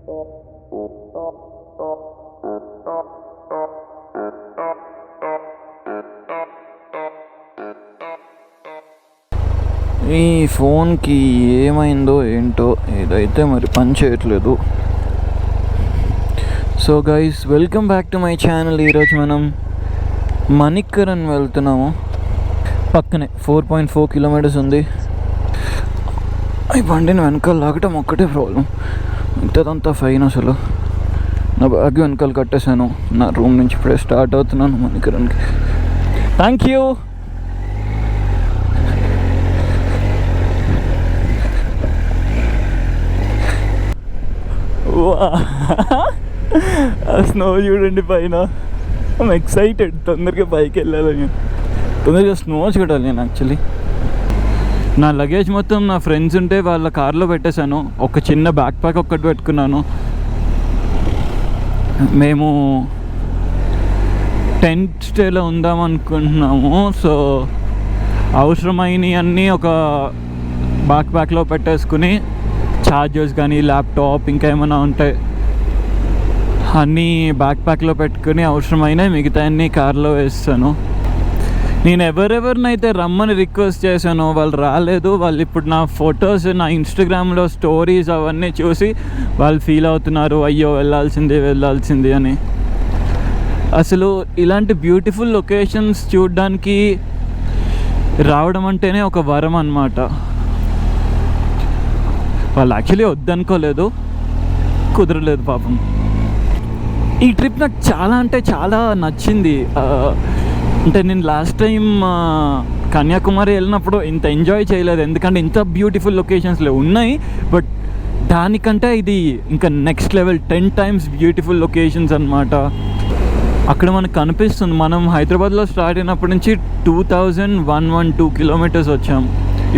ఈ ఫోన్కి ఏమైందో ఏంటో, ఇదైతే మరి పని చేయట్లేదు. So guys, welcome back to my channel. ఈరోజు మనం మణికరణ్ వెళ్తున్నాము. పక్కనే 4.4 కిలోమీటర్స్ ఉంది. ఈ బండిని వెనకాల లాగటం ఒక్కటే ప్రాబ్లం, ఇంతదంతా ఫైన్. అసలు నా బ్యాగ్ వెనకాల కట్టేశాను. నా రూమ్ నుంచి ఇప్పుడే స్టార్ట్ అవుతున్నాను మణికరణ్కి. Thank you. ఆ స్నో చూడండి పైన. I'm excited. తొందరగా పైకి వెళ్ళాలని, తొందరగా స్నో చూడాలి. నేను యాక్చువల్లీ నా లగేజ్ మొత్తం నా ఫ్రెండ్స్ ఉంటే వాళ్ళ కార్లో పెట్టేశాను. ఒక చిన్న బ్యాక్ ప్యాక్ ఒక్కటి పెట్టుకున్నాను. మేము టెంట్ స్టేలో ఉందాం అనుకుంటున్నాము. సో అవసరమైనవి అన్నీ ఒక బ్యాక్ ప్యాక్లో పెట్టేసుకుని, ఛార్జర్స్ కానీ ల్యాప్టాప్ ఇంకా ఏమైనా ఉంటాయి అన్నీ బ్యాక్ ప్యాక్లో పెట్టుకుని, అవసరమైన మిగతా అన్నీ కార్లో వేస్తాను. నేను ఎవరెవరినైతే రమ్మని రిక్వెస్ట్ చేశానో వాళ్ళు రాలేదు. వాళ్ళు ఇప్పుడు నా ఫొటోస్, నా ఇన్స్టాగ్రామ్లో స్టోరీస్ అవన్నీ చూసి వాళ్ళు ఫీల్ అవుతున్నారు, అయ్యో వెళ్ళాల్సింది అని. అసలు ఇలాంటి బ్యూటిఫుల్ లొకేషన్స్ చూడడానికి రావడం అంటేనే ఒక వరం అన్నమాట. వాళ్ళు యాక్చువల్లీ వద్దనుకోలేదు, కుదరలేదు పాపం. ఈ ట్రిప్ నాకు చాలా అంటే చాలా నచ్చింది. అంటే నేను లాస్ట్ టైం కన్యాకుమారి వెళ్ళినప్పుడు ఇంత ఎంజాయ్ చేయలేదు, ఎందుకంటే ఇంత బ్యూటిఫుల్ లొకేషన్స్లో ఉన్నాయి. బట్ దానికంటే ఇది ఇంకా next level, 10 times beautiful locations అన్నమాట. అక్కడ మనకు కనిపిస్తుంది. మనం హైదరాబాద్లో స్టార్ట్ అయినప్పటి నుంచి 2112 కిలోమీటర్స్ వచ్చాం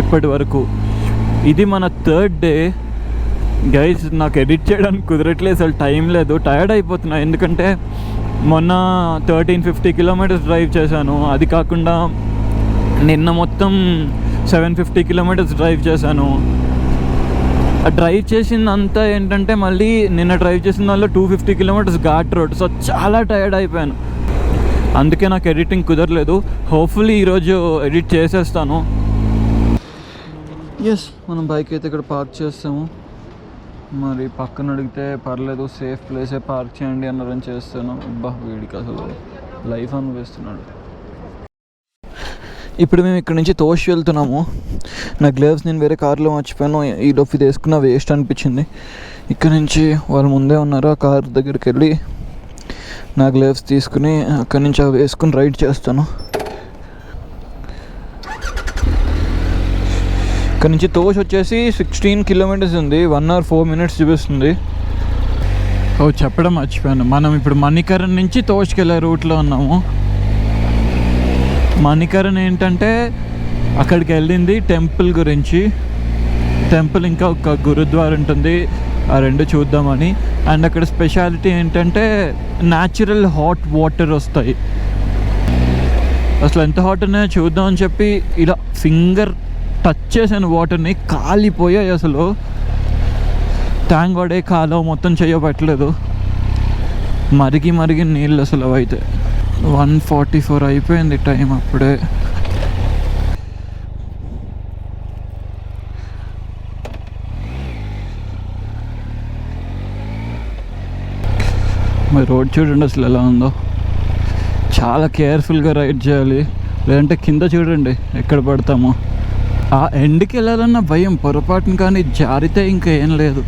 ఇప్పటి వరకు. ఇది మన 3rd డే గైస్. నాకు ఎడిట్ చేయడానికి కుదరట్లేదు, అసలు టైం లేదు, టైర్డ్ అయిపోతున్నా. ఎందుకంటే మొన్న 1350 కిలోమీటర్స్ డ్రైవ్ చేశాను. అది కాకుండా నిన్న మొత్తం 750 కిలోమీటర్స్ డ్రైవ్ చేశాను. ఆ డ్రైవ్ చేసిందంతా ఏంటంటే, మళ్ళీ నిన్న డ్రైవ్ చేసిన దానిలో 250 కిలోమీటర్స్ ఘాట్ రోడ్. సో చాలా టైర్డ్ అయిపోయాను, అందుకే నాకు ఎడిటింగ్ కుదరలేదు. హోప్ఫుల్లీ ఈరోజు ఎడిట్ చేసేస్తాను. ఎస్, మనం బైక్ అయితే ఇక్కడ పార్క్ చేస్తాము. మరి పక్కన అడిగితే పర్లేదు, సేఫ్ ప్లేసే పార్క్ చేయండి అన్నారని చేస్తాను. అబ్బా, వీడికి అసలు లైఫ్ అనిపిస్తున్నాడు. ఇప్పుడు మేము ఇక్కడ నుంచి తోష్ వెళ్తున్నాము. నా గ్లవ్స్ నేను వేరే కార్లో మర్చిపోయాను. ఈ లోపు ఇది వేసుకున్న వేస్ట్ అనిపించింది. ఇక్కడ నుంచి వాళ్ళు ముందే ఉన్నారు. ఆ కార్ దగ్గరికి వెళ్ళి నా గ్లవ్స్ తీసుకుని అక్కడి నుంచి అవి వేసుకుని రైడ్ చేస్తాను. ఇక్కడ నుంచి తోష్ వచ్చేసి 16 కిలోమీటర్స్ ఉంది. 1 hour 4 minutes చూపిస్తుంది. చెప్పడం మర్చిపోయాను, మనం ఇప్పుడు మణికరణ్ నుంచి తోష్కి వెళ్ళే రూట్లో ఉన్నాము. మణికరణ్ ఏంటంటే అక్కడికి వెళ్ళింది టెంపుల్ గురించి. టెంపుల్ ఇంకా ఒక గురుద్వార ఉంటుంది, ఆ రెండు చూద్దామని. అండ్ అక్కడ స్పెషాలిటీ ఏంటంటే న్యాచురల్ హాట్ వాటర్ వస్తాయి. అసలు ఎంత హాట్ ఉన్నాయో చూద్దామని చెప్పి ఇలా ఫింగర్ టచ్ చేశాను వాటర్ని, కాలిపోయాయి అసలు. ట్యాంక్ పడే కాలం మొత్తం చేయబట్టలేదు, మరిగి నీళ్ళు అసలు. అవైతే 1:44 అయిపోయింది టైం అప్పుడే. మరి రోడ్ చూడండి అసలు ఎలా ఉందో. చాలా కేర్ఫుల్గా రైడ్ చేయాలి, లేదంటే కింద చూడండి ఎక్కడ పడతామో. ఆ ఎండ్కి వెళ్ళాలన్న భయం, పొరపాటున కానీ జారితే ఇంకా ఏం లేదు.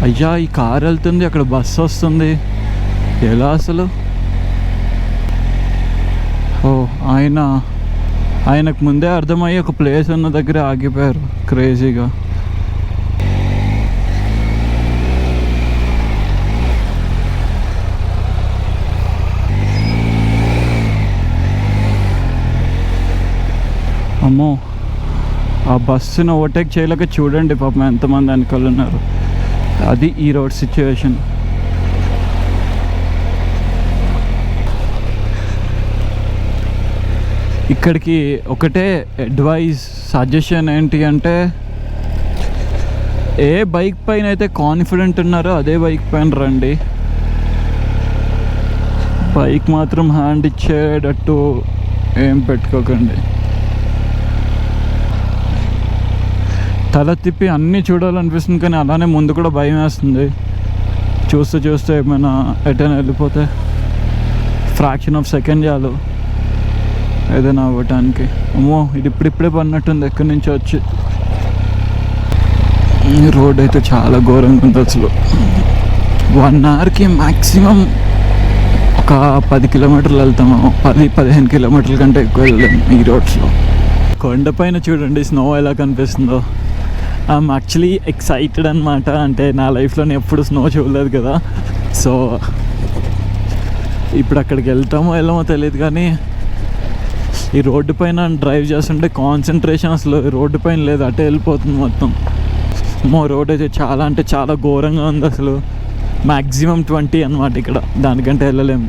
అయ్యా, ఈ కార్ వెళ్తుంది, అక్కడ బస్సు వస్తుంది, ఎలా అసలు. ఆయనకు ముందే అర్థమయ్యి ఒక ప్లేస్ ఉన్న దగ్గర ఆగిపోయారు క్రేజీగా. అమ్మో, ఆ బస్సును ఓవర్టేక్ చేయలేక చూడండి పాపం ఎంతమంది వెనకాల ఉన్నారు. అది ఈ రోడ్ సిచ్యువేషన్. ఇక్కడికి ఒకటే అడ్వైస్, సజెషన్ ఏంటి అంటే, ఏ బైక్ పైన అయితే కాన్ఫిడెంట్ ఉన్నారో అదే బైక్ పైన రండి. బైక్ మాత్రం హ్యాండ్ ఇచ్చేటట్టు ఏం పెట్టుకోకండి. తల తిప్పి అన్నీ చూడాలనిపిస్తుంది, కానీ అలానే ముందు కూడా భయం వేస్తుంది. చూస్తూ చూస్తూ ఏమైనా ఎటైనా వెళ్ళిపోతే ఫ్రాక్షన్ ఆఫ్ సెకండ్ చాలు ఏదైనా అవ్వటానికి. అమ్మో, ఇది ఇప్పుడిప్పుడే పడినట్టుంది ఎక్కడి నుంచి వచ్చి. రోడ్ అయితే చాలా ఘోరంగా ఉంది అసలు. 1 అవర్కి మ్యాక్సిమం ఒక 10 కిలోమీటర్లు వెళ్తాము. 10-15 కిలోమీటర్ల కంటే ఎక్కువ వెళ్ళలేము ఈ రోడ్స్లో. కొండపైన చూడండి స్నో ఎలా కనిపిస్తుందో. ఐఎమ్ యాక్చువల్లీ ఎక్సైటెడ్ అనమాట. అంటే నా లైఫ్లో నేను ఎప్పుడు స్నో చూడలేదు కదా. సో ఇప్పుడు అక్కడికి వెళ్తామో వెళ్ళమో తెలియదు, కానీ ఈ రోడ్డు పైన డ్రైవ్ చేస్తుంటే కాన్సన్ట్రేషన్ అసలు రోడ్డు పైన లేదు, అటే వెళ్ళిపోతుంది మొత్తం. రోడ్ అయితే చాలా అంటే చాలా ఘోరంగా ఉంది అసలు. మ్యాక్సిమం 20 అనమాట ఇక్కడ, దానికంటే వెళ్ళలేము.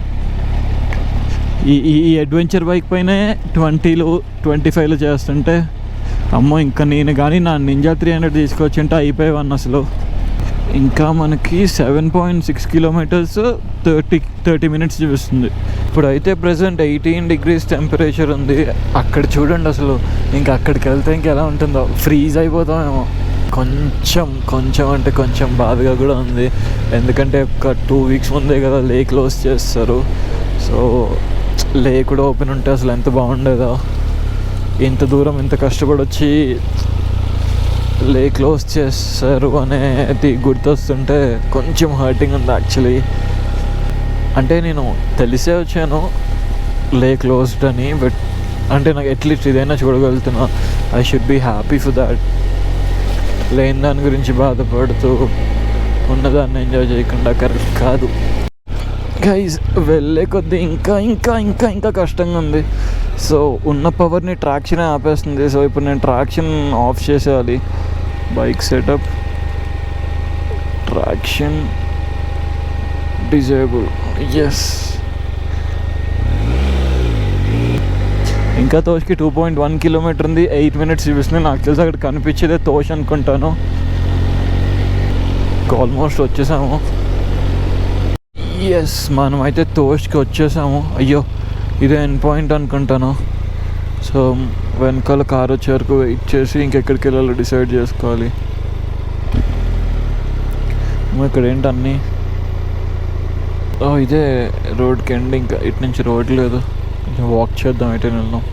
ఈ అడ్వెంచర్ బైక్ పైనే 20లు 25లు చేస్తుంటే అమ్మో, ఇంకా నేను కానీ నా నింజా 300 తీసుకొచ్చింటే అయిపోయేవాన్ని అసలు. ఇంకా మనకి 7.6 కిలోమీటర్స్ 30 మినిట్స్ చూపిస్తుంది. ఇప్పుడైతే ప్రజెంట్ 18 degrees టెంపరేచర్ ఉంది. అక్కడ చూడండి అసలు, ఇంకా అక్కడికి వెళ్తే ఇంకెలా ఉంటుందో, ఫ్రీజ్ అయిపోతామేమో. కొంచెం అంటే కొంచెం బాధగా కూడా ఉంది, ఎందుకంటే ఒక 2 weeks ముందే కదా లేక్ క్లోజ్ చేస్తారు. సో లేక్ కూడా ఓపెన్ ఉంటే అసలు ఎంత బాగుండేదో. ఇంత దూరం ఇంత కష్టపడి వచ్చి లేక్ క్లోజ్ చేస్తారు అనేది గుర్తొస్తుంటే కొంచెం హర్టింగ్ ఉంది యాక్చువల్లీ. అంటే నేను తెలిసే వచ్చాను లేక్ క్లోజ్డ్ అని, బట్ అంటే నాకు అట్లీస్ట్ ఇదైనా చూడగలుగుతున్నా. I should be happy for that. లేని దాని గురించి బాధపడుతూ ఉన్నదాన్ని ఎంజాయ్ చేయకుండా కరెక్ట్ కాదు గైజ్. వెళ్ళే కొద్దీ ఇంకా ఇంకా ఇంకా ఇంకా కష్టంగా ఉంది. సో ఉన్న పవర్ని ట్రాక్షన్ ఆపేస్తుంది. సో ఇప్పుడు నేను ట్రాక్షన్ ఆఫ్ చేసేయాలి. Bike setup, traction disable, yes. ఇంకా తోష్కి 2.1 కిలోమీటర్ ఉంది, 8 minutes చూపిస్తుంది. నాకు తెలిసి అక్కడ కనిపించేదే తోష్ అనుకుంటాను. ఆల్మోస్ట్ వచ్చేసాము. ఎస్, మనం అయితే తోష్కి వచ్చేసాము. అయ్యో, ఇదే ఎండ్ పాయింట్ అనుకుంటాను. సో వెనకాల కారు వచ్చే వరకు వెయిట్ చేసి ఇంకెక్కడికి వెళ్ళాలో డిసైడ్ చేసుకోవాలి. ఇక్కడ ఏంటన్నీ ఇదే రోడ్కి ఎండ్. ఇంకా ఇటు నుంచి రోడ్ లేదు, కొంచెం వాక్ చేద్దాం. ఎటు వెళ్దాం.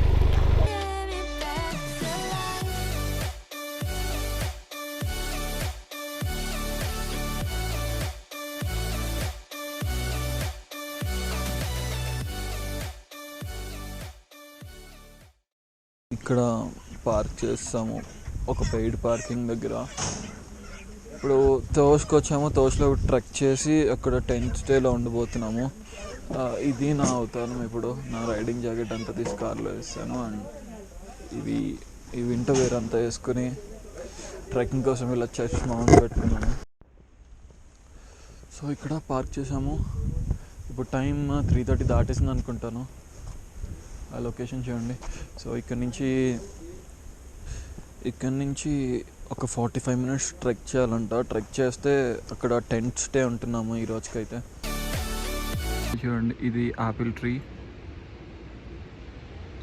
ఇక్కడ పార్క్ చేస్తాము ఒక పెయిడ్ పార్కింగ్ దగ్గర. ఇప్పుడు తోష్కి వచ్చాము. తోష్లో ట్రెక్ చేసి అక్కడ 10th స్టేలో ఉండిపోతున్నాము. ఇది నా అవతారం. ఇప్పుడు నా రైడింగ్ జాకెట్ అంతా తీసి కార్లో వేస్తాను. అండ్ ఈ వింటర్ వేర్ అంతా వేసుకుని ట్రెక్కింగ్ కోసం ఇలా చెస్ట్ మౌంట్ పెట్టుకున్నాను. సో ఇక్కడ పార్క్ చేసాము. ఇప్పుడు టైం 3:30 దాటేసింది అనుకుంటాను. ఆ లొకేషన్ చూడండి. సో ఇక్కడ నుంచి ఒక 45 minutes ట్రెక్ చేయాలంట. ట్రెక్ చేస్తే అక్కడ 10th స్టే ఉంటున్నాము ఈ రోజుకైతే. చూడండి, ఇది యాపిల్ ట్రీ.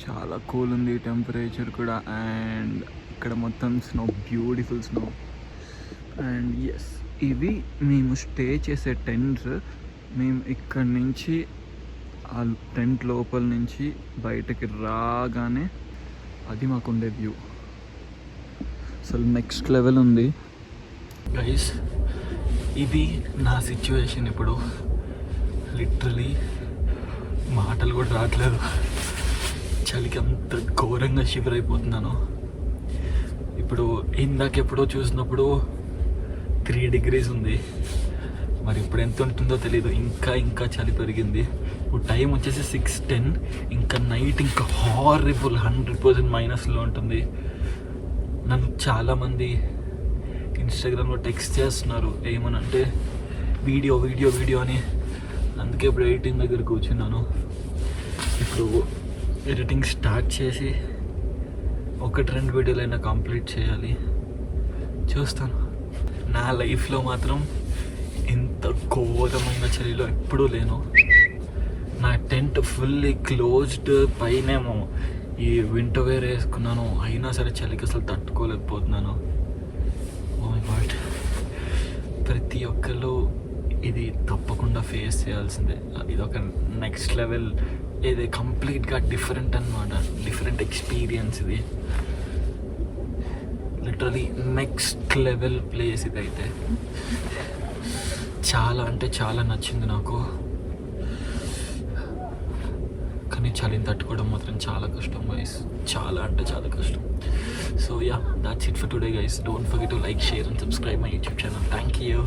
చాలా కూల్ ఉంది టెంపరేచర్ కూడా. అండ్ ఇక్కడ మొత్తం snow, beautiful snow. And yes, ఇవి మేము స్టే చేసే టెంట్స్. మేము ఇక్కడ నుంచి ఆ టెంట్ లోపల నుంచి బయటకి రాగానే అది మాకుండే వ్యూ. అసలు నెక్స్ట్ లెవెల్ ఉంది గైస్. ఇది నా సిచ్యువేషన్ ఇప్పుడు. లిటరలీ మాటలు కూడా రావట్లేదు. చలికి అంత ఘోరంగా షివర్ అయిపోతున్నాను. ఇప్పుడు ఇందాకెప్పుడో చూసినప్పుడు 3 degrees ఉంది. మరి ఇప్పుడు ఎంత ఉంటుందో తెలీదు. ఇంకా చలి పెరిగింది. ఇప్పుడు టైం వచ్చేసి 6:10. ఇంకా నైట్ ఇంకా హారిబుల్ 100% మైనస్లో ఉంటుంది. నన్ను చాలామంది ఇన్స్టాగ్రామ్లో టెక్స్ట్ చేస్తున్నారు ఏమనంటే వీడియో అని. అందుకే ఇప్పుడు ఎడిటింగ్ దగ్గర కూర్చున్నాను. ఇప్పుడు ఎడిటింగ్ స్టార్ట్ చేసి 1-2 వీడియోలైనా కంప్లీట్ చేయాలి. చూస్తాను. నా లైఫ్లో మాత్రం ఇంత ఘోరమైన చలిలో ఎప్పుడూ లేను. నా టెంట్ ఫుల్లీ క్లోజ్డ్, పైనేమో ఈ వింటర్ వేర్ వేసుకున్నాను, అయినా సరే చలికి అసలు తట్టుకోలేకపోతున్నాను. ఓ మై గాడ్, ప్రతి ఒక్కళ్ళు ఇది తప్పకుండా ఫేస్ చేయాల్సిందే. ఇది ఒక నెక్స్ట్ లెవెల్, ఇది కంప్లీట్గా డిఫరెంట్ అన్నమాట, డిఫరెంట్ ఎక్స్పీరియన్స్. ఇది లిటరలీ నెక్స్ట్ లెవెల్ ప్లేస్ ఇదైతే. చాలా అంటే చాలా నచ్చింది నాకు, కానీ చలిని తట్టుకోవడం మాత్రం చాలా కష్టం గైస్, చాలా అంటే చాలా కష్టం. So yeah, that's it for today guys. Don't forget to like, share and subscribe my YouTube channel. Thank you.